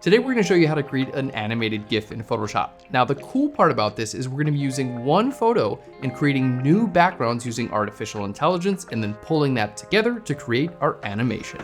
Today we're going to show you how to create an animated GIF in Photoshop. Now the cool part about this is we're going to be using one photo and creating new backgrounds using artificial intelligence and then pulling that together to create our animation.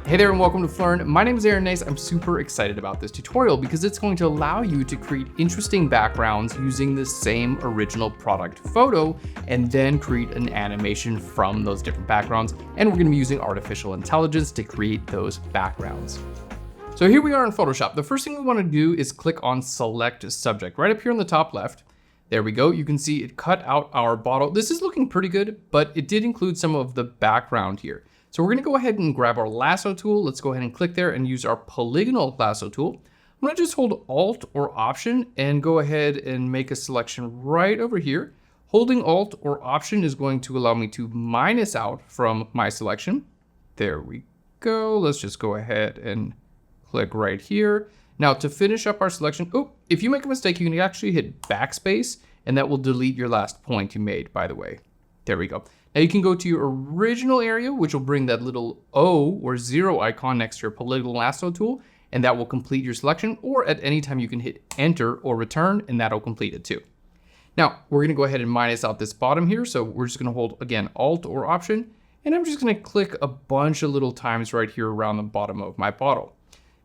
Hey there and welcome to Phlearn. My name is Aaron. I'm super excited about this tutorial because it's going to allow you to create interesting backgrounds using the same original product photo and then create an animation from those different backgrounds. And we're going to be using artificial intelligence to create those backgrounds. So here we are in Photoshop. The first thing we want to do is click on Select Subject right up here in the top left. There we go. You can see it cut out our bottle. This is looking pretty good, but it did include some of the background here. So we're gonna go ahead and grab our lasso tool. Let's go ahead and click there and use our polygonal lasso tool. I'm gonna just hold Alt or Option and go ahead and make a selection right over here. Holding Alt or Option is going to allow me to minus out from my selection. There we go. Let's just go ahead and click right here. Now to finish up our selection, if you make a mistake, you can actually hit backspace and that will delete your last point you made, by the way. There we go. Now you can go to your original area, which will bring that little O or 0 icon next to your polygonal lasso tool, and that will complete your selection, or at any time you can hit Enter or Return, and that'll complete it too. Now, we're gonna go ahead and minus out this bottom here, so we're just gonna hold, again, Alt or Option, and I'm just gonna click a bunch of little times right here around the bottom of my bottle.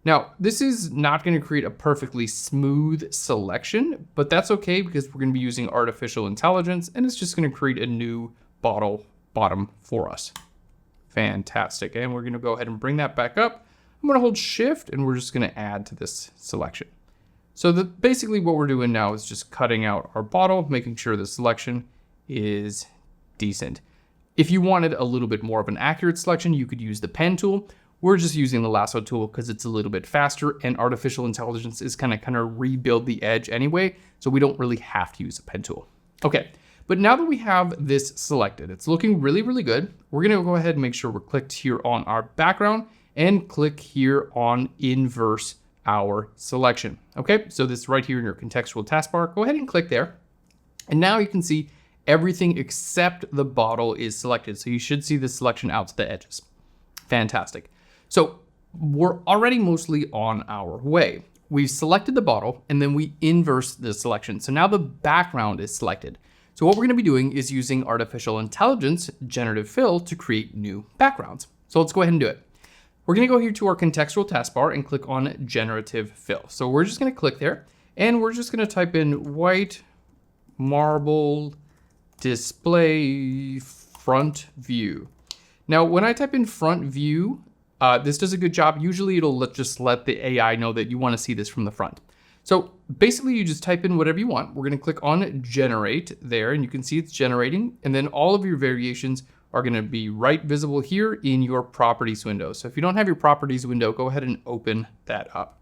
Now, this is not gonna create a perfectly smooth selection, but that's okay because we're gonna be using artificial intelligence, and it's just gonna create a new bottle bottom for us. Fantastic. And we're going to go ahead and bring that back up. I'm going to hold Shift and we're just going to add to this selection. So basically what we're doing now is just cutting out our bottle, making sure the selection is decent. If you wanted a little bit more of an accurate selection, you could use the pen tool. We're just using the lasso tool because it's a little bit faster, and artificial intelligence is kind of rebuild the edge anyway, so we don't really have to use a pen tool. Okay. But now that we have this selected, it's looking really, really good. We're gonna go ahead and make sure we're clicked here on our background and click here on Invert our selection. Okay, so this right here in your contextual taskbar, go ahead and click there. And now you can see everything except the bottle is selected. So you should see the selection out to the edges. Fantastic. So we're already mostly on our way. We've selected the bottle and then we invert the selection. So now the background is selected. So what we're gonna be doing is using artificial intelligence, generative fill, to create new backgrounds. So let's go ahead and do it. We're gonna go here to our contextual taskbar and click on generative fill. So we're just gonna click there and we're just gonna type in white marble display front view. Now, when I type in front view, this does a good job. Usually it'll just let the AI know that you wanna see this from the front. So basically you just type in whatever you want. We're gonna click on generate there and you can see it's generating, and then all of your variations are gonna be right visible here in your properties window. So if you don't have your properties window, go ahead and open that up.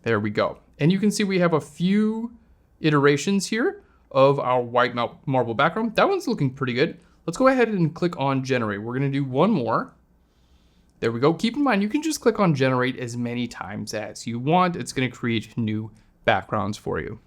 There we go. And you can see we have a few iterations here of our white marble background. That one's looking pretty good. Let's go ahead and click on generate. We're gonna do one more. There we go. Keep in mind, you can just click on generate as many times as you want. It's going to create new backgrounds for you.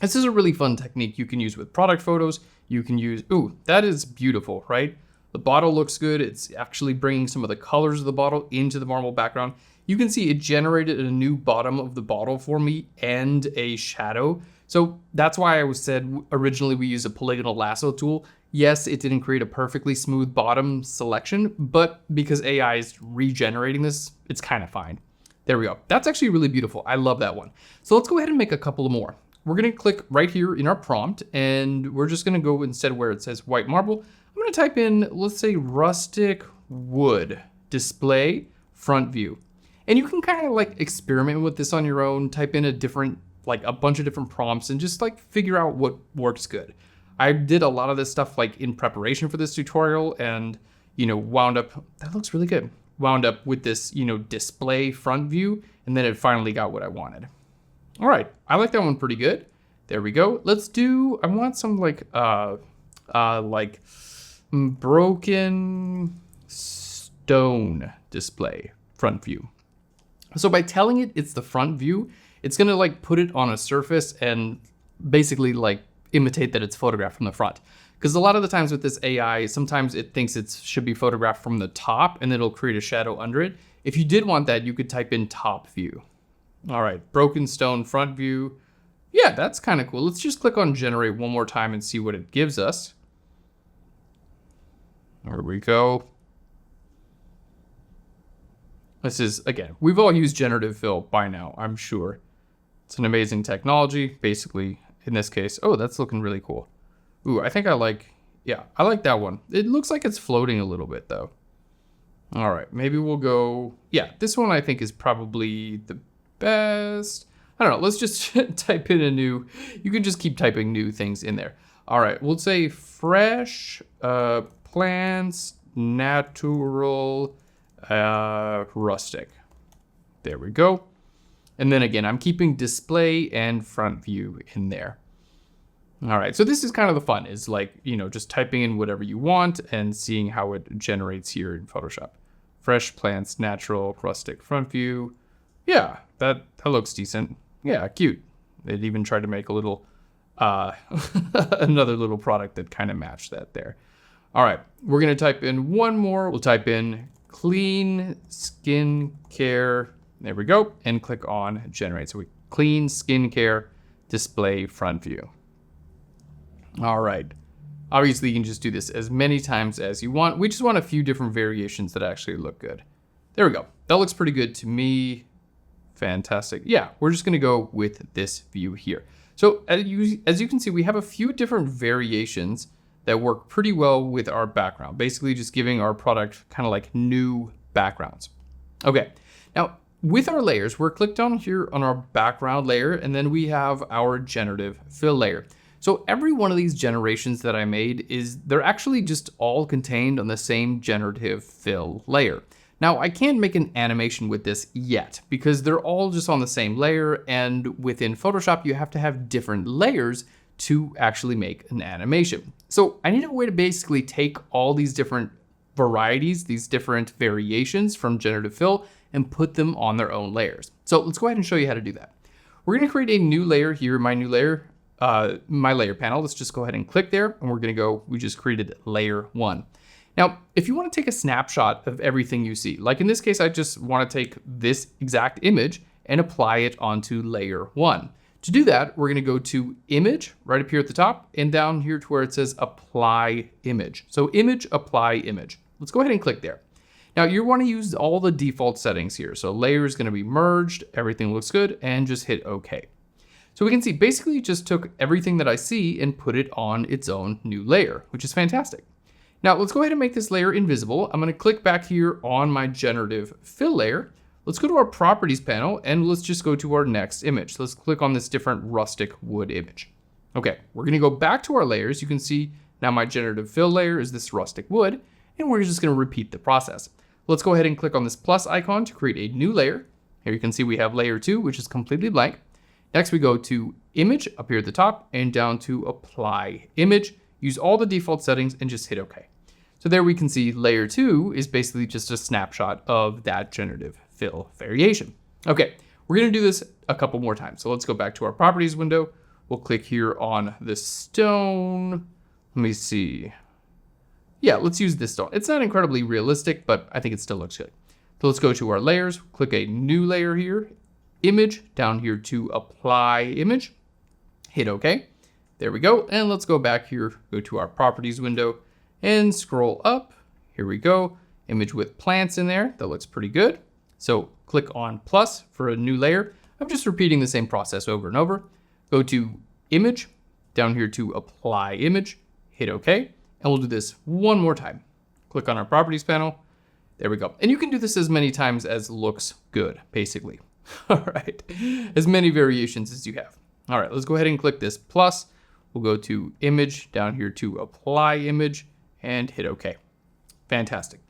This is a really fun technique you can use with product photos. You can use, that is beautiful, right? The bottle looks good. It's actually bringing some of the colors of the bottle into the marble background. You can see it generated a new bottom of the bottle for me and a shadow. So that's why I said originally we use a polygonal lasso tool. Yes, it didn't create a perfectly smooth bottom selection, but because AI is regenerating this, it's kind of fine. There we go. That's actually really beautiful. I love that one. So let's go ahead and make a couple more. We're gonna click right here in our prompt, and we're just gonna go instead where it says white marble, I'm gonna type in, let's say rustic wood display front view. And you can kind of like experiment with this on your own, type in a bunch of different prompts and just like figure out what works good. I did a lot of this stuff like in preparation for this tutorial and, wound up, that looks really good. Wound up with this, display front view, and then it finally got what I wanted. All right, I like that one pretty good. There we go. Let's do, I want some broken stone display front view. So by telling it it's the front view, it's gonna put it on a surface and basically imitate that it's photographed from the front. Because a lot of the times with this AI, sometimes it thinks it should be photographed from the top and it'll create a shadow under it. If you did want that, you could type in top view. All right, broken stone front view. Yeah, that's kind of cool. Let's just click on generate one more time and see what it gives us. There we go. This is, again, we've all used generative fill by now, I'm sure. It's an amazing technology, basically, in this case. Oh, that's looking really cool. Ooh, I think I like that one. It looks like it's floating a little bit, though. All right, maybe we'll go, yeah, this one I think is probably the best. I don't know, let's just type in a new, you can just keep typing new things in there. All right, we'll say fresh plants, natural, rustic. There we go. And then again, I'm keeping display and front view in there. All right, so this is kind of the fun, is like, you know, just typing in whatever you want and seeing how it generates here in Photoshop. Fresh plants, natural, rustic, front view. Yeah, that looks decent. Yeah, cute. It even tried to make a little, another little product that kind of matched that there. All right, we're gonna type in one more. We'll type in clean skincare. There we go, and click on generate. So we clean skincare display front view. All right, obviously you can just do this as many times as you want. We just want a few different variations that actually look good. There we go, that looks pretty good to me. Fantastic. Yeah, we're just gonna go with this view here. So as you can see, we have a few different variations that work pretty well with our background, basically just giving our product kind of like new backgrounds. Okay, now with our layers, we're clicked on here on our background layer, and then we have our generative fill layer. So every one of these generations that I made they're actually just all contained on the same generative fill layer. Now I can't make an animation with this yet because they're all just on the same layer, and within Photoshop, you have to have different layers to actually make an animation. So I need a way to basically take all these different varieties, these different variations from generative fill, and put them on their own layers. So let's go ahead and show you how to do that. We're gonna create a new layer here, my new layer, my layer panel. Let's just go ahead and click there, and we're gonna go, we just created layer 1. Now, if you wanna take a snapshot of everything you see, like in this case, I just wanna take this exact image and apply it onto layer 1. To do that, we're gonna go to image, right up here at the top, and down here to where it says apply image. So image, apply image. Let's go ahead and click there. Now you wanna use all the default settings here. So layer is gonna be merged, everything looks good, and just hit okay. So we can see basically just took everything that I see and put it on its own new layer, which is fantastic. Now let's go ahead and make this layer invisible. I'm gonna click back here on my generative fill layer. Let's go to our properties panel and let's just go to our next image. Let's click on this different rustic wood image. Okay, we're gonna go back to our layers. You can see now my generative fill layer is this rustic wood, and we're just gonna repeat the process. Let's go ahead and click on this plus icon to create a new layer. Here you can see we have layer 2, which is completely blank. Next we go to image up here at the top and down to apply image. Use all the default settings and just hit okay. So there we can see layer 2 is basically just a snapshot of that generative fill variation. Okay, we're gonna do this a couple more times. So let's go back to our properties window. We'll click here on the stone. Let me see. Yeah, let's use this stone. It's not incredibly realistic, but I think it still looks good. So let's go to our layers, click a new layer here, image, down here to apply image, hit okay. There we go. And let's go back here, go to our properties window and scroll up. Here we go. Image with plants in there. That looks pretty good. So click on plus for a new layer. I'm just repeating the same process over and over. Go to image, down here to apply image, hit okay. And we'll do this one more time. Click on our properties panel. There we go. And you can do this as many times as looks good, basically. All right, as many variations as you have. All right, let's go ahead and click this plus. We'll go to image, down here to apply image, and hit okay. Fantastic.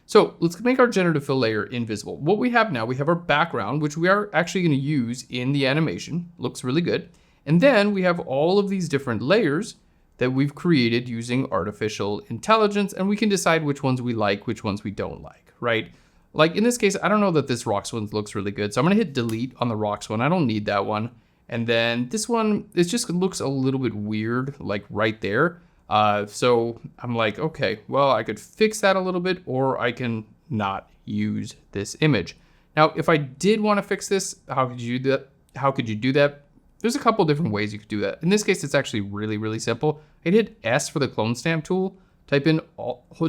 So let's make our generative fill layer invisible. What we have now, we have our background, which we are actually gonna use in the animation. Looks really good. And then we have all of these different layers that we've created using artificial intelligence, and we can decide which ones we like, which ones we don't like, right? Like in this case, I don't know that this rocks one looks really good. So I'm gonna hit delete on the rocks one. I don't need that one. And then this one, it just looks a little bit weird, like right there. So I'm like, okay, well, I could fix that a little bit, or I can not use this image. Now, if I did want to fix this, how could you do that? How could you do that? There's a couple different ways you could do that. In this case, it's actually really, really simple. I'd hit S for the clone stamp tool, type in,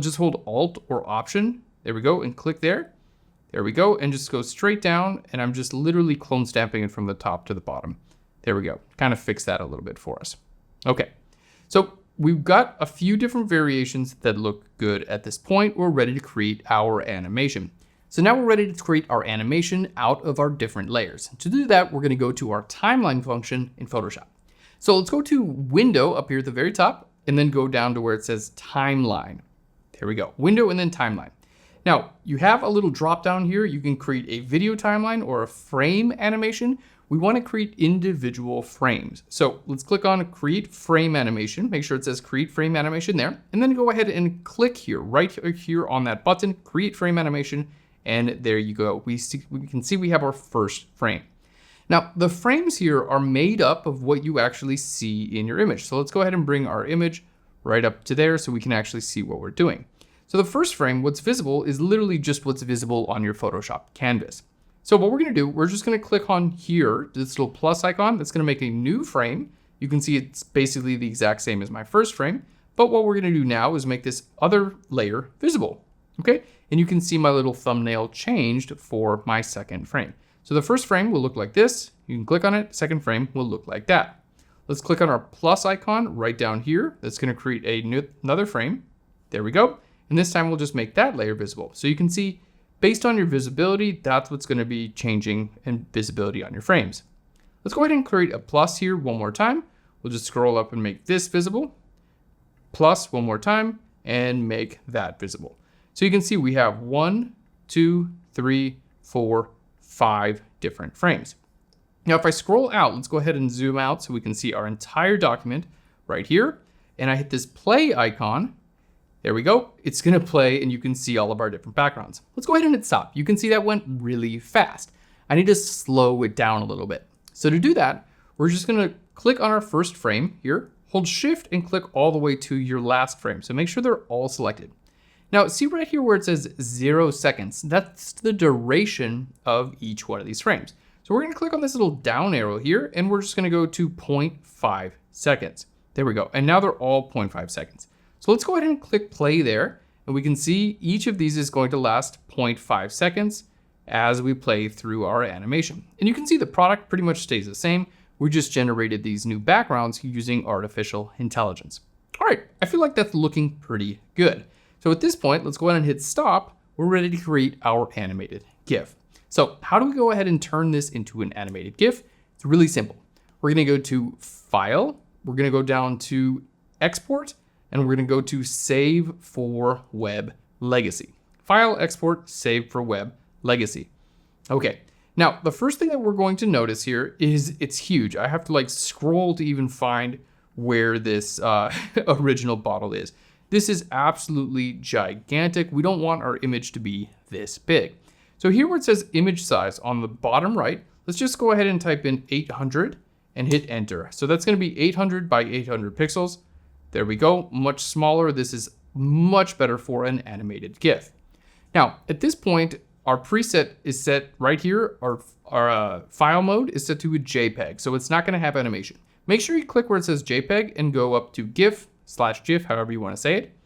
just hold Alt or Option. There we go, and click there. There we go, and just go straight down, and I'm just literally clone stamping it from the top to the bottom. There we go, kind of fix that a little bit for us. Okay, so we've got a few different variations that look good at this point. We're ready to create our animation. So now we're ready to create our animation out of our different layers. To do that, we're gonna go to our timeline function in Photoshop. So let's go to Window up here at the very top, and then go down to where it says Timeline. There we go, Window and then Timeline. Now, you have a little drop down here. You can create a video timeline or a frame animation. We want to create individual frames. So let's click on Create Frame Animation. Make sure it says Create Frame Animation there. And then go ahead and click here, right here on that button, Create Frame Animation. And there you go. We can see we have our first frame. Now, the frames here are made up of what you actually see in your image. So let's go ahead and bring our image right up to there so we can actually see what we're doing. So the first frame, what's visible, is literally just what's visible on your Photoshop canvas. So what we're gonna do, we're just gonna click on here, this little plus icon, that's gonna make a new frame. You can see it's basically the exact same as my first frame, but what we're gonna do now is make this other layer visible, okay? And you can see my little thumbnail changed for my second frame. So the first frame will look like this. You can click on it, second frame will look like that. Let's click on our plus icon right down here. That's gonna create another frame. There we go. And this time we'll just make that layer visible. So you can see, based on your visibility, that's what's gonna be changing in visibility on your frames. Let's go ahead and create a plus here one more time. We'll just scroll up and make this visible. Plus one more time and make that visible. So you can see we have 1, 2, 3, 4, 5 different frames. Now, if I scroll out, let's go ahead and zoom out so we can see our entire document right here. And I hit this play icon. There we go. It's gonna play and you can see all of our different backgrounds. Let's go ahead and hit stop. You can see that went really fast. I need to slow it down a little bit. So to do that, we're just gonna click on our first frame here, hold Shift and click all the way to your last frame. So make sure they're all selected. Now see right here where it says 0 seconds, that's the duration of each one of these frames. So we're gonna click on this little down arrow here and we're just gonna go to 0.5 seconds. There we go, and now they're all 0.5 seconds. So let's go ahead and click play there, and we can see each of these is going to last 0.5 seconds as we play through our animation. And you can see the product pretty much stays the same. We just generated these new backgrounds using artificial intelligence. All right, I feel like that's looking pretty good. So at this point, let's go ahead and hit stop. We're ready to create our animated GIF. So how do we go ahead and turn this into an animated GIF? It's really simple. We're gonna go to File, we're gonna go down to Export, and we're gonna go to Save for Web Legacy. File, Export, Save for Web Legacy. Okay, now the first thing that we're going to notice here is it's huge. I have to like scroll to even find where this original bottle is. This is absolutely gigantic. We don't want our image to be this big. So here where it says image size on the bottom right, let's just go ahead and type in 800 and hit enter. So that's gonna be 800 by 800 pixels. There we go, much smaller. This is much better for an animated GIF. Now, at this point, our preset is set right here. Our file mode is set to a JPEG, so it's not gonna have animation. Make sure you click where it says JPEG and go up to GIF/GIF, however you wanna say it.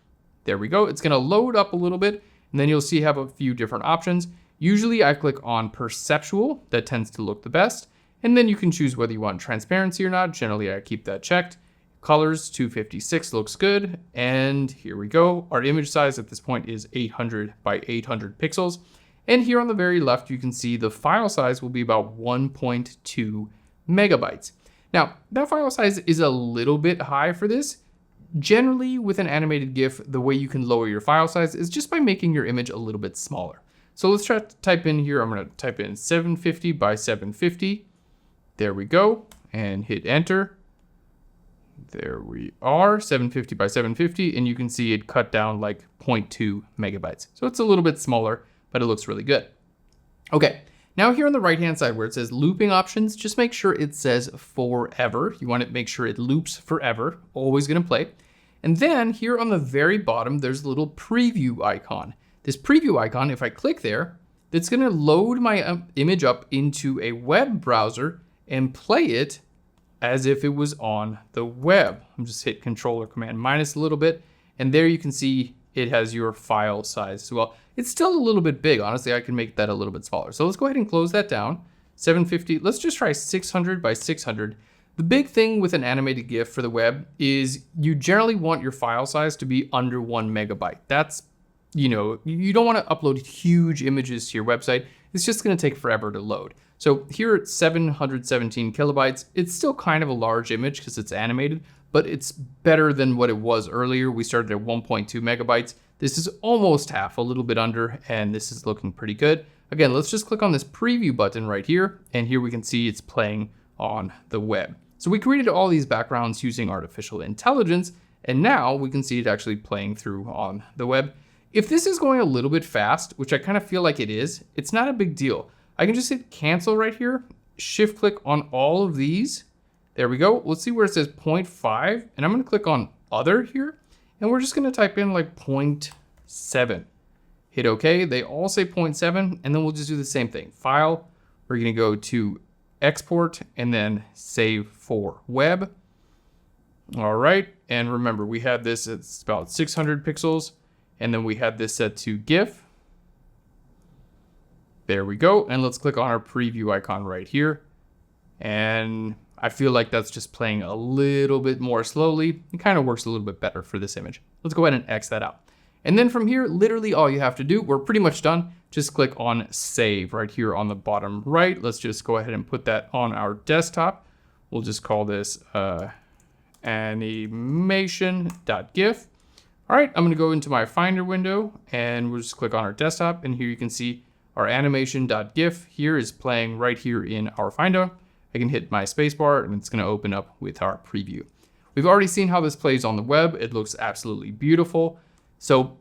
There we go, it's gonna load up a little bit, and then you'll see have a few different options. Usually I click on perceptual, that tends to look the best, and then you can choose whether you want transparency or not. Generally I keep that checked. Colors 256 looks good, and here we go. Our image size at this point is 800 by 800 pixels. And here on the very left, you can see the file size will be about 1.2 megabytes. Now, that file size is a little bit high for this. Generally, with an animated GIF, the way you can lower your file size is just by making your image a little bit smaller. So let's try to type in here, I'm gonna type in 750 by 750. There we go, and hit enter. There we are, 750 by 750, and you can see it cut down like 0.2 megabytes. So it's a little bit smaller, but it looks really good. Okay, now here on the right-hand side where it says looping options, just make sure it says forever. You want to make sure it loops forever, always gonna play. And then here on the very bottom, there's a little preview icon. This preview icon, if I click there, that's gonna load my image up into a web browser and play it as if it was on the web. I'm just hit Control or Command minus a little bit, and there you can see it has your file size as well. It's still a little bit big. Honestly, I can make that a little bit smaller. So let's go ahead and close that down. 750, let's just try 600 by 600. The big thing with an animated GIF for the web is you generally want your file size to be under 1 megabyte. That's, you know, you don't want to upload huge images to your website. It's just going to take forever to load. So here at 717 kilobytes, it's still kind of a large image because it's animated, but it's better than what it was earlier. We started at 1.2 megabytes. This is almost half, a little bit under, and this is looking pretty good. Again, let's just click on this preview button right here, and here we can see it's playing on the web. So we created all these backgrounds using artificial intelligence, and now we can see it actually playing through on the web. If this is going a little bit fast, which I kind of feel like it is, it's not a big deal. I can just hit cancel right here, shift click on all of these. There we go. Let's see where it says 0.5, and I'm gonna click on other here, and we're just gonna type in like 0.7. Hit okay, they all say 0.7, and then we'll just do the same thing. File, we're gonna go to export and then save for web. All right, and remember we had this, it's about 600 pixels, and then we had this set to GIF. There we go, and let's click on our preview icon right here. And I feel like that's just playing a little bit more slowly. It kind of works a little bit better for this image. Let's go ahead and X that out. And then from here, literally all you have to do, we're pretty much done. Just click on save right here on the bottom right. Let's just go ahead and put that on our desktop. We'll just call this animation.gif. All right, I'm gonna go into my Finder window and we'll just click on our desktop, and here you can see our animation.gif here is playing right here in our Finder. I can hit my spacebar and it's gonna open up with our preview. We've already seen how this plays on the web. It looks absolutely beautiful. So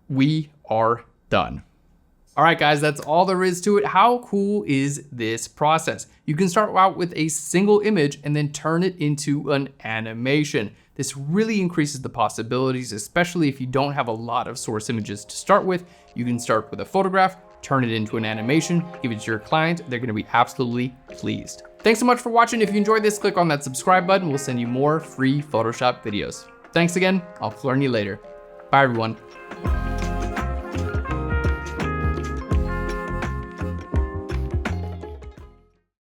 we are done. All right, guys, that's all there is to it. How cool is this process? You can start out with a single image and then turn it into an animation. This really increases the possibilities, especially if you don't have a lot of source images to start with. You can start with a photograph, turn it into an animation, give it to your client. They're gonna be absolutely pleased. Thanks so much for watching. If you enjoyed this, click on that subscribe button. We'll send you more free Photoshop videos. Thanks again. I'll Phlearn you later. Bye, everyone.